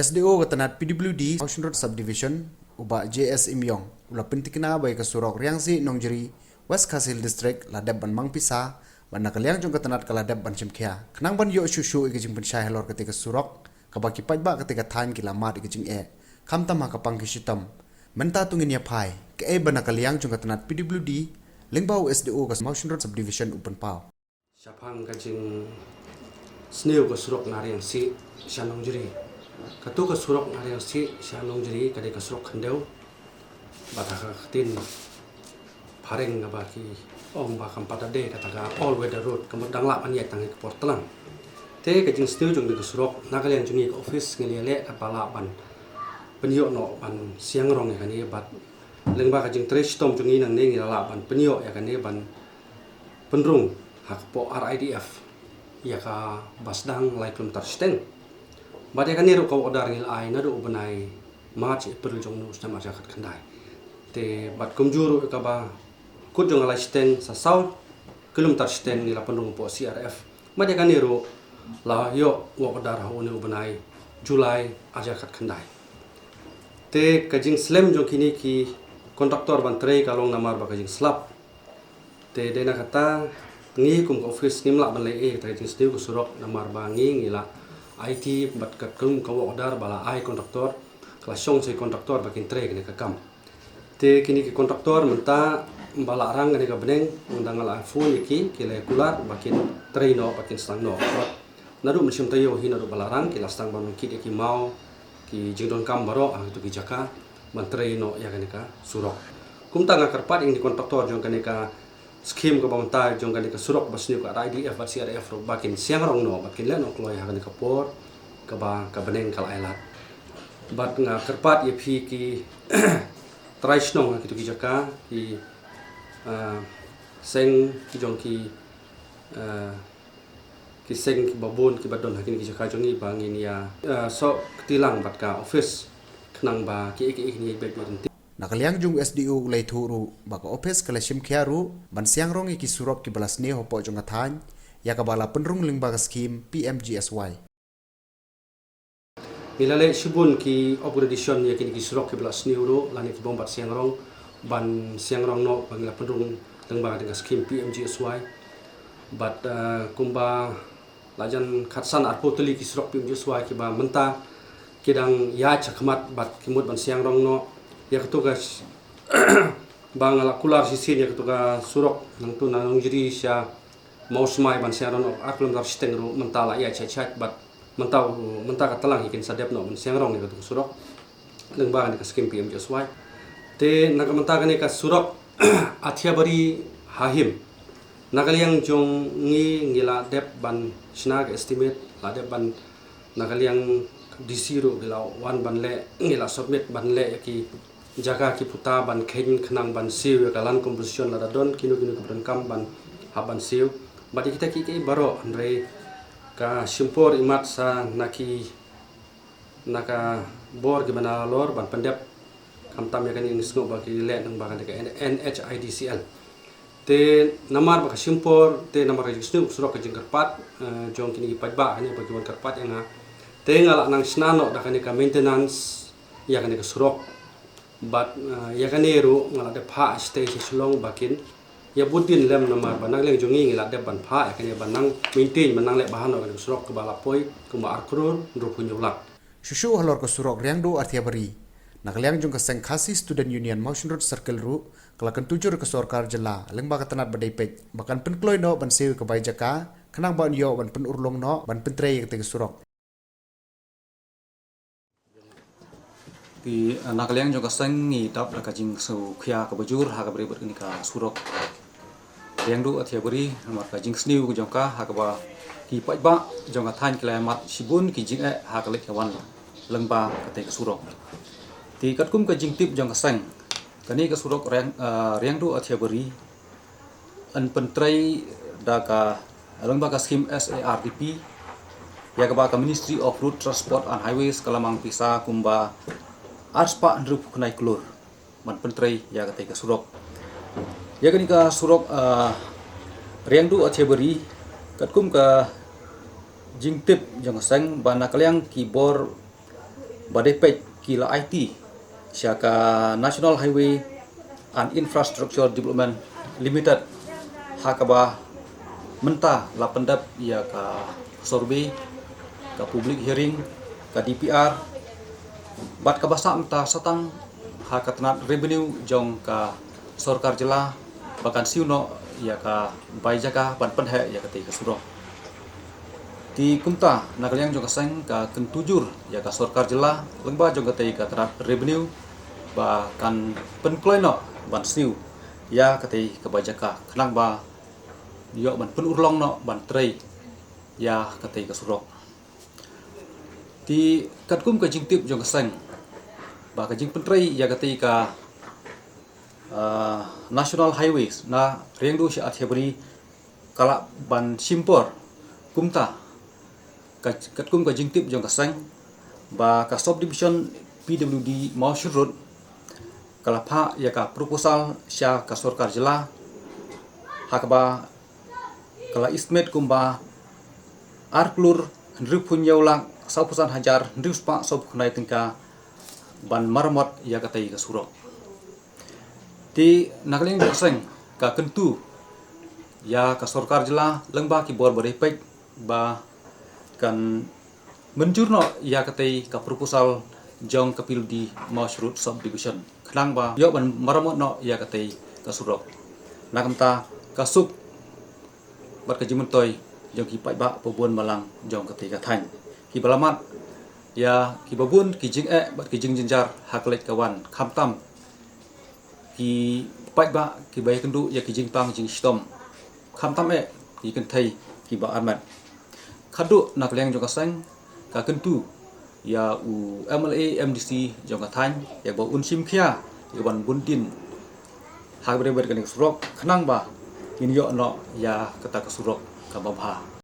SDO katanat PWD Ocean Road Subdivision uba JS Imyong ula pentikna bai ka surok riangsi nongjeri West Kasil District ladab ban mangpisa ban nakaliang jong katanat kaladab ban chimkhia khnang ban yo shushu igijing pensyai halor ketika surok kabaki pajba ketika thain kilamat igijing khamtam ha kapang kisitam menta tungin ya phai ke ban nakaliang jong katanat PWD lingbau SDO ka Ocean Road Subdivision open pau Syapang kajing snew ko surok ngariang si syanong jeri. Katu ka surok ngariang si syanong jeri kadai ka surok khandeu. Bata ka tin pareng nga baki ong ba kampata de kataga all weather road kamot dangla pan yai tangi ka portlang. Te kajing snew jong ka surok nakalian jungi ka office ngeliale ka pala ban. Penyo no ban siang rong ya kani bat lengba kajing trash tom jungi nang ne ngila ban penyo ya kani ban penrung hakpo RIDF ya ka basdang lai kilometer steng bade kan niru kau odar ngil ai na do benai march april jong nu sama jakat khandai te bat kumjuru ka ba kut jong lai steng sa south kilometer steng ni la penrung po CRF bade kan niru la yo wo odar ha unu benai julai ajakat khandai te kajing slem jong kini ki kontraktor ban trei kalong namar ba kajing slap te dena kata ngi kum office nimla ban le ta tin stiu ku surok namar bangi ngila IT bat ka kum ka order bala ai kontraktor klasong se kontraktor bakin tre ne ka kam te kini ki kontraktor menta bala rang ne ka beneng undang ala phone ki kile kular bakin tre no bakin stang no nadu mesim tayo hina do bala rang ki lastang ban ki ki mau ki jingdon kam baro tu ki jaka ban tre no ya ka surok kum tanga karpat ing di kontraktor jong ka skim ko bamta jong kan ka surok basni ko RIDF bat CRF ro bakin siang rong no bakin le no kloy ha kan ka por ka ba ka beneng kal ailat bat nga kerpat ye phi ki traish no ki tu ki jaka ki seng ki jong ki seng ki babon ki badon ha ki jaka jong ni bangin ya so tilang bat ka office khnang ba ki ni be nakaliang jung SDO ulai thuru baka office kala shimkhiaru ban siang rong ki surok ki balas ne hopo jong athan ya ka bala penrung lingba scheme PMGSY milale shibun ki upgradation ya ki surok ki balas ne ro lani ki bombat siang rong ban siang rong no bangla penrung lingba dengan scheme PMGSY but kumba lajan khatsan arpo tuli ki surok PMGSY ki ba menta kidang ya chakmat bat kimut ban siang rong no ya ketugas bangala kular sisin ya ketugas surok nang tu nang jiri sya mau semai ban siaran aklum dar steng ru mentala ya chat bat mentau menta katalang ikin sadep no siang rong ni ketugas surok leng ba ni ka skim PMGSY te naga menta ka ni ka surok athia bari hahim nagaliang jong ngi ngila dep ban snag estimate la dep ban nagaliang DC ru gila wan ban le ngila submit ban le ki jaga ki puta ban khen khnang ban siu ka lan composition la don kinu kubran kam ban haban siu badi kita ki baro andre ka simpor imat sa naka bor ki bana lor ban pendep kam tam ya kan ing sngo ba ki le nang ba ka NHIDCL te namar ba ka simpor te namar ka sngo surok ka jingkarpat jong kini pajba ani ba ki karpat yang te ngala nang snano da kan ka maintenance ya kan ka surok but ya kan eru ngala de pha stage silong bakin ya budin lem namar banang leng jongi ngala de ban pha ya kan banang maintain banang le bahan no surok ke balapoi ke ma arkrur ru punyulak shushu halor ko surok riangdo arthiabari nakaliang jong ka sengkhasi student union Ocean Road Circle ru kalakan tujur ke sorkar jela lengba katanat badai pej bakan penkloy no ban siu ke bai jaka khnang ban yo ban penurlong no ban pentrei ke surok ti nakaliang jong ka sengi tap la kajing so khia ka bajur ha ka beri ber ni ka surok riang du athia beri mar kajing sniu ku jong ka ha ka ba ki pajba jong ka than kilamat sibun ki jing ha ka lek kawan lengba ka te ka surok ti kat kum ka jing tip jong ka seng kani ka surok riang du athia beri an pentrei da ka lengba ka scheme SARDP ya ka ba ka Ministry of Road Transport and Highways kalamang pisa kumba arspa ndrup kunai klur man pentrei ya ka ka surok ya kani ka surok riang du atheberi katkum ka jingtip jang sang bana kalyang kibor badepek kila IT syaka National Highway and Infrastructure Development Limited hakaba mentah la pendap ya ka survey ka public hearing ka DPR bat ka basa mentah satang hakatanat revenue jong ka Sarkar Jela bahkan siuno ya ka baijaka ban penhe ya ka surok di kumta nakaliang jong kaseng ka kentujur ya ka Sarkar Jela lengba jong ka tanat revenue bahkan penkloino ban siu ya ka bajaka kenang ba yo ban penurlong no ban trei ya ka surok di katkum ka jingtip jong kaseng ba ka jing pentrei ya ka National Highways na riengdu sya athebri kala ban simpor kumta katkum ka jingtip jong kaseng ba ka subdivision PWD Maushur Road kala pha ya ka proposal sya ka Sarkar Jela hakba kala estimate kumba arklur hendrik punyaulang 1,000 hendrik spa sob kunai tingka ban marmot ya ka surok di nakaling seng ka kentu ya ka Sarkar Jela lengba ki bor badepek ba kan menjurno ya ka proposal jong kapil di Maushur Road subdivision kenang ba yo ban maramot no ya ka surok nakamta kasuk bat ka jimentoy jong ki pai ba pobon malang jong ka thang ki balamat ya ki babun ki jing bat ki jing jinjar haklet kawan khamtam ki pai ba ki bay kendu ya ki jing pang jing stom khamtam ki kan thai ki ba amat khadu nakliang jong ka sang ka kentu ya u MLA MDC jong ka thang ya ba un sim khia ya ban bundin ha ber kan surok kenang ba kin yo no ya kata ka surok ka babha